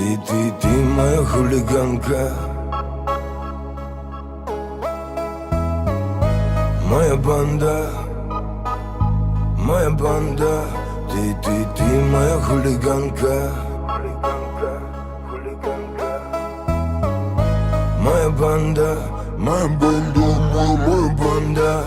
Ты моя хулиганка, моя банда, моя банда. Ты моя хулиганка, моя банда, моя банда, моя банда.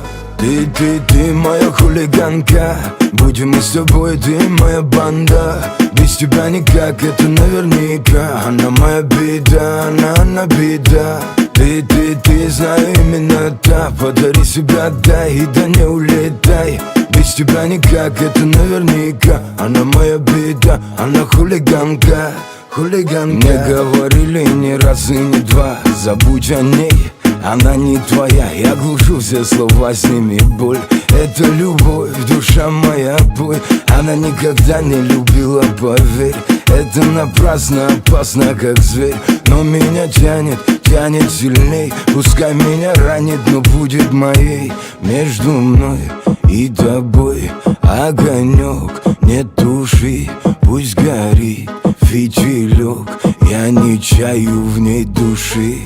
Ты моя хулиганка, будем мы с тобой, ты моя банда. Без тебя никак, это наверняка. Она моя беда, она беда. Ты, знаю, именно та. Подари себя, дай, и да не улетай. Без тебя никак, это наверняка. Она моя беда, она хулиганка, хулиганка. Мне говорили ни раз и не два, забудь о ней, она не твоя. Я глушу все слова, сними боль. Это любовь, душа моя, бой. Она никогда не любила, поверь. Это напрасно, опасно, как зверь. Но меня тянет, тянет сильней. Пускай меня ранит, но будет моей. Между мной и тобой огонек, не туши, пусть горит фитилек. Я не чаю в ней души.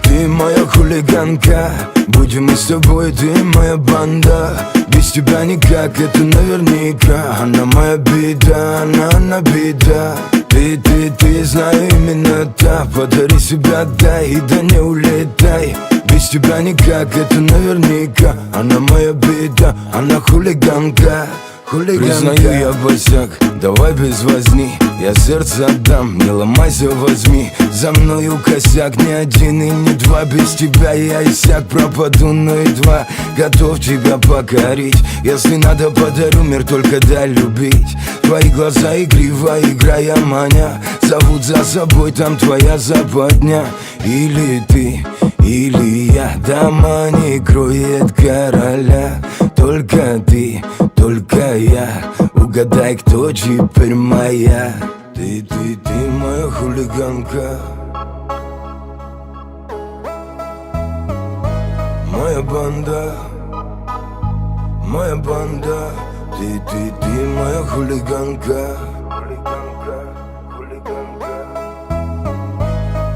Ты моя хулиганка, будем мы с тобой, ты моя банда. Без тебя никак, это наверняка. Она моя беда, она беда. Ты, знаю, именно та. Подари себя, дай, и да не улетай. Без тебя никак, это наверняка. Она моя беда, она хулиганка, хулиганка. Признаю, я босяк, давай без возни. Я сердце отдам, не ломайся, возьми. За мною косяк, ни один и не два. Без тебя я иссяк, пропаду, но едва готов тебя покорить. Если надо, подарю мир, только дай любить. Твои глаза игриво, играя маня, зовут за собой, там твоя западня. Или ты, или я, дома не кроет короля. Только ты, только я, угадай, кто теперь моя. Ты моя хулиганка, моя банда, моя банда. Ты моя хулиганка,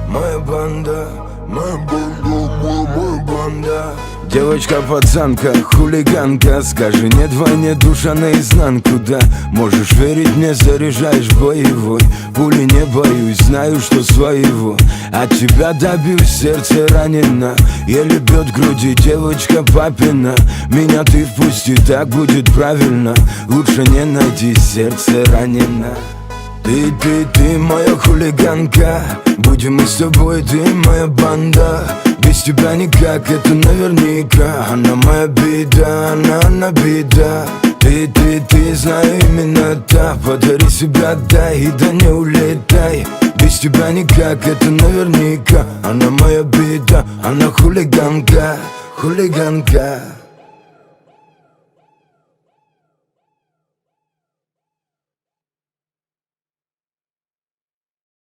моя банда, моя банда, моя банда. Девочка-пацанка, хулиганка, скажи нет войне, душа наизнанку, да. Можешь верить мне, заряжаешь боевой. Пули не боюсь, знаю, что своего. От тебя добьюсь, сердце ранено, еле бьет в груди девочка папина. Меня ты впусти, так будет правильно. Лучше не найти, сердце ранено. Ты моя хулиганка, будем мы с тобой, ты моя банда. Без тебя никак, это наверняка. Она моя беда, она беда. Ты, знаю, именно та. Подари себя, дай, и да не улетай. Без тебя никак, это наверняка. Она моя беда, она хулиганка, хулиганка.